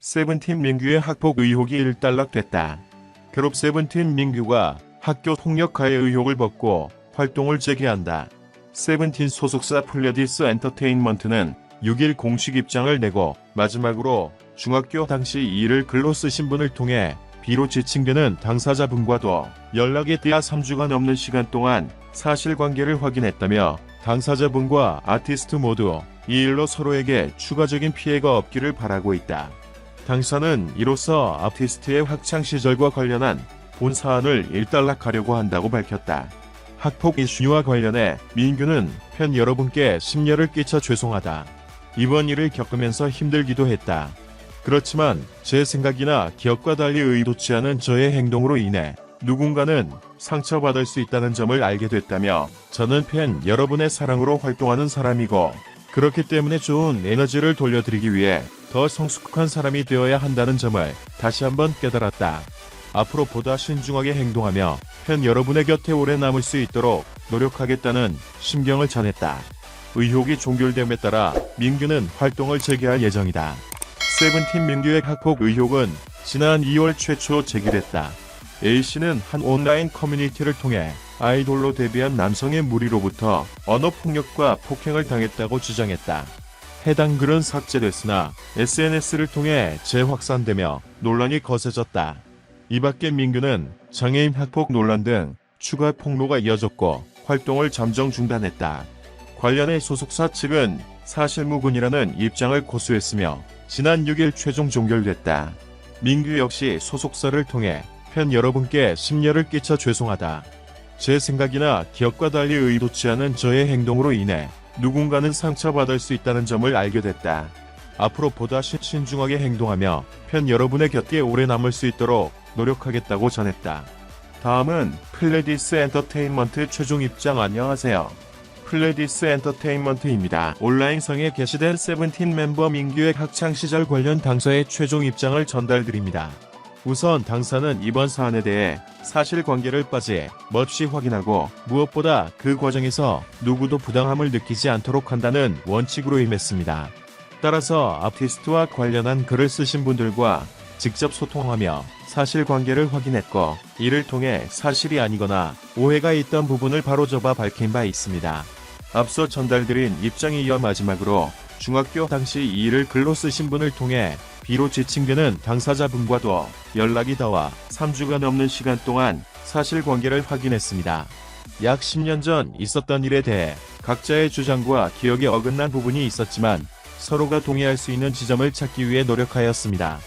세븐틴 민규의 학폭 의혹이 일단락됐다. 그룹 세븐틴 민규가 학교 폭력가해 의혹을 벗고 활동을 재개한다. 세븐틴 소속사 플레디스 엔터테인먼트는 6일 공식 입장을 내고 마지막으로 중학교 당시 이 일을 글로 쓰신 분을 통해 비로 지칭되는 당사자분과도 연락이 떼야 3주가 넘는 시간 동안 사실관계를 확인했다며 당사자분과 아티스트 모두 이 일로 서로에게 추가적인 피해가 없기를 바라고 있다. 당사는 이로써 아티스트의 학창시절과 관련한 본 사안을 일단락하려고 한다고 밝혔다. 학폭 이슈와 관련해 민규는 팬 여러분께 심려를 끼쳐 죄송하다. 이번 일을 겪으면서 힘들기도 했다. 그렇지만 제 생각이나 기억과 달리 의도치 않은 저의 행동으로 인해 누군가는 상처받을 수 있다는 점을 알게 됐다며 저는 팬 여러분의 사랑으로 활동하는 사람이고 그렇기 때문에 좋은 에너지를 돌려드리기 위해 더 성숙한 사람이 되어야 한다는 점을 다시 한번 깨달았다. 앞으로 보다 신중하게 행동하며 팬 여러분의 곁에 오래 남을 수 있도록 노력하겠다는 심경을 전했다. 의혹이 종결됨에 따라 민규는 활동을 재개할 예정이다. 세븐틴 민규의 학폭 의혹은 지난 2월 최초 제기됐다. A씨는 한 온라인 커뮤니티를 통해 아이돌로 데뷔한 남성의 무리로부터 언어폭력과 폭행을 당했다고 주장했다. 해당 글은 삭제됐으나 SNS를 통해 재확산되며 논란이 거세졌다. 이 밖에 민규는 장애인 학폭 논란 등 추가 폭로가 이어졌고 활동을 잠정 중단했다. 관련해 소속사 측은 사실무근이라는 입장을 고수했으며 지난 6일 최종 종결됐다. 민규 역시 소속사를 통해 팬 여러분께 심려를 끼쳐 죄송하다. 제 생각이나 기억과 달리 의도치 않은 저의 행동으로 인해 누군가는 상처받을 수 있다는 점을 알게 됐다. 앞으로 보다 신중하게 행동하며 팬 여러분의 곁에 오래 남을 수 있도록 노력하겠다고 전했다. 다음은 플레디스 엔터테인먼트 최종 입장. 안녕하세요. 플레디스 엔터테인먼트입니다. 온라인성에 게시된 세븐틴 멤버 민규의 학창시절 관련 당사의 최종 입장을 전달드립니다. 우선 당사는 이번 사안에 대해 사실관계를 빠짐없이 확인하고 무엇보다 그 과정에서 누구도 부당함을 느끼지 않도록 한다는 원칙으로 임했습니다. 따라서 아티스트와 관련한 글을 쓰신 분들과 직접 소통하며 사실관계를 확인했고 이를 통해 사실이 아니거나 오해가 있던 부분을 바로잡아 밝힌 바 있습니다. 앞서 전달드린 입장에 이어 마지막으로 중학교 당시 이 일을 글로 쓰신 분을 통해 비로 지칭되는 당사자분과도 연락이 닿아 3주가 넘는 시간 동안 사실관계를 확인했습니다. 약 10년 전 있었던 일에 대해 각자의 주장과 기억에 어긋난 부분이 있었지만 서로가 동의할 수 있는 지점을 찾기 위해 노력하였습니다.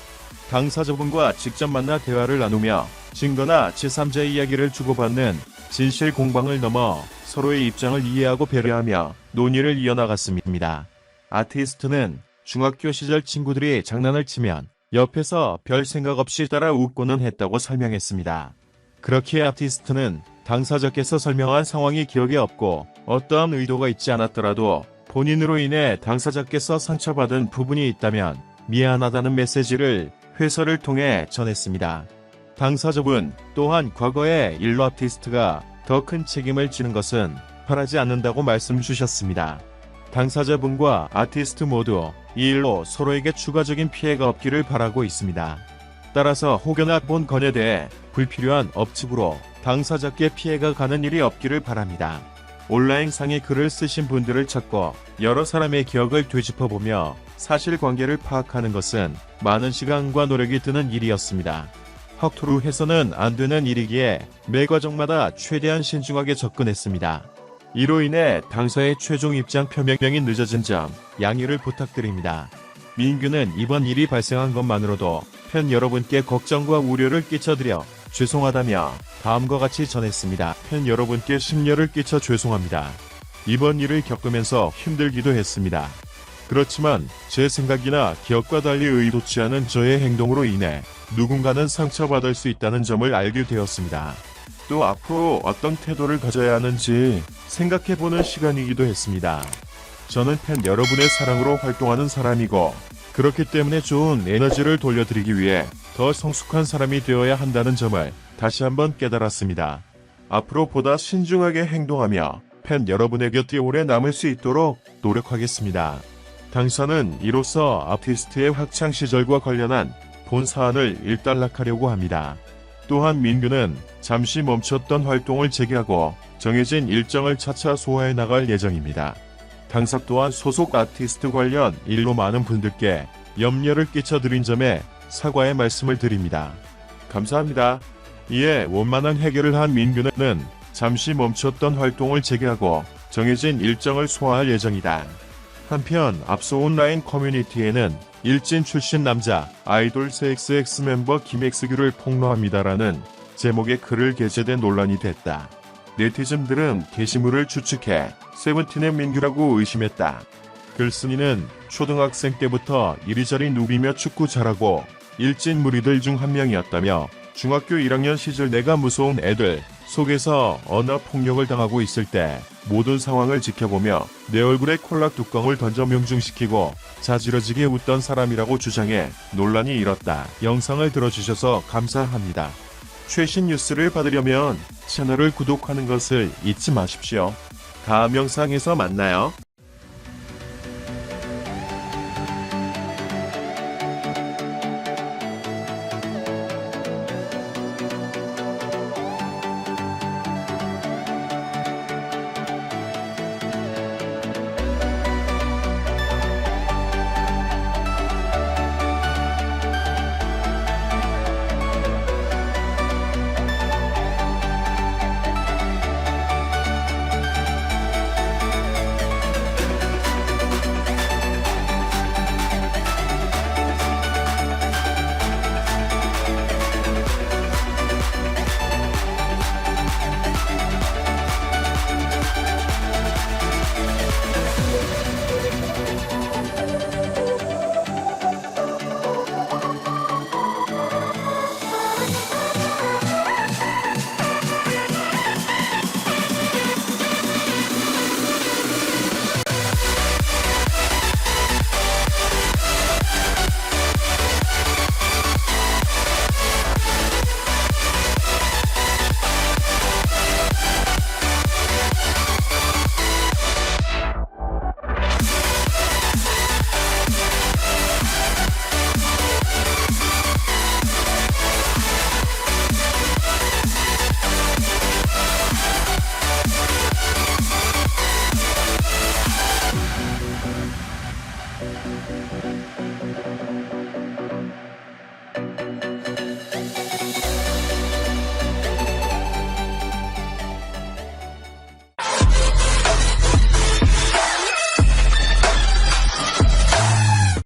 당사자분과 직접 만나 대화를 나누며 증거나 제3자의 이야기를 주고받는 진실 공방을 넘어 서로의 입장을 이해하고 배려하며 논의를 이어나갔습니다. 아티스트는 중학교 시절 친구들이 장난을 치면 옆에서 별 생각 없이 따라 웃고는 했다고 설명했습니다. 그렇기에 아티스트는 당사자께서 설명한 상황이 기억에 없고 어떠한 의도가 있지 않았더라도 본인으로 인해 당사자께서 상처받은 부분이 있다면 미안하다는 메시지를 회사를 통해 전했습니다. 당사자분 또한 과거의 일로 아티스트가 더 큰 책임을 지는 것은 바라지 않는다고 말씀 주셨습니다. 당사자분과 아티스트 모두 이 일로 서로에게 추가적인 피해가 없기를 바라고 있습니다. 따라서 혹여나 본 건에 대해 불필요한 억측으로 당사자께 피해가 가는 일이 없기를 바랍니다. 온라인상에 글을 쓰신 분들을 찾고 여러 사람의 기억을 되짚어보며 사실관계를 파악하는 것은 많은 시간과 노력이 드는 일이었습니다. 허투루 해서는 안 되는 일이기에 매 과정마다 최대한 신중하게 접근했습니다. 이로 인해 당사의 최종 입장 표명이 늦어진 점 양해를 부탁드립니다. 민규는 이번 일이 발생한 것만으로도 팬 여러분께 걱정과 우려를 끼쳐드려 죄송하다며 다음과 같이 전했습니다. 팬 여러분께 심려를 끼쳐 죄송합니다. 이번 일을 겪으면서 힘들기도 했습니다. 그렇지만 제 생각이나 기억과 달리 의도치 않은 저의 행동으로 인해 누군가는 상처받을 수 있다는 점을 알게 되었습니다. 또 앞으로 어떤 태도를 가져야 하는지 생각해보는 시간이기도 했습니다. 저는 팬 여러분의 사랑으로 활동하는 사람이고 그렇기 때문에 좋은 에너지를 돌려드리기 위해 더 성숙한 사람이 되어야 한다는 점을 다시 한번 깨달았습니다. 앞으로 보다 신중하게 행동하며 팬 여러분의 곁에 오래 남을 수 있도록 노력하겠습니다. 당사는 이로써 아티스트의 학창 시절과 관련한 본 사안을 일단락하려고 합니다. 또한 민규는 잠시 멈췄던 활동을 재개하고 정해진 일정을 차차 소화해 나갈 예정입니다. 당사 또한 소속 아티스트 관련 일로 많은 분들께 염려를 끼쳐드린 점에 사과의 말씀을 드립니다. 감사합니다. 이에 원만한 해결을 한 민규는 잠시 멈췄던 활동을 재개하고 정해진 일정을 소화할 예정이다. 한편 앞서 온라인 커뮤니티에는 일진 출신 남자 아이돌 XX 멤버 김X규를 폭로합니다라는 제목의 글을 게재된 논란이 됐다. 네티즌들은 게시물을 추측해 세븐틴의 민규라고 의심했다. 글쓴이는 초등학생 때부터 이리저리 누비며 축구 잘하고 일진 무리들 중 한 명이었다며 중학교 1학년 시절 내가 무서운 애들 속에서 언어 폭력을 당하고 있을 때 모든 상황을 지켜보며 내 얼굴에 콜라 뚜껑을 던져 명중시키고 자지러지게 웃던 사람이라고 주장해 논란이 일었다. 영상을 들어주셔서 감사합니다. 최신 뉴스를 받으려면 채널을 구독하는 것을 잊지 마십시오. 다음 영상에서 만나요.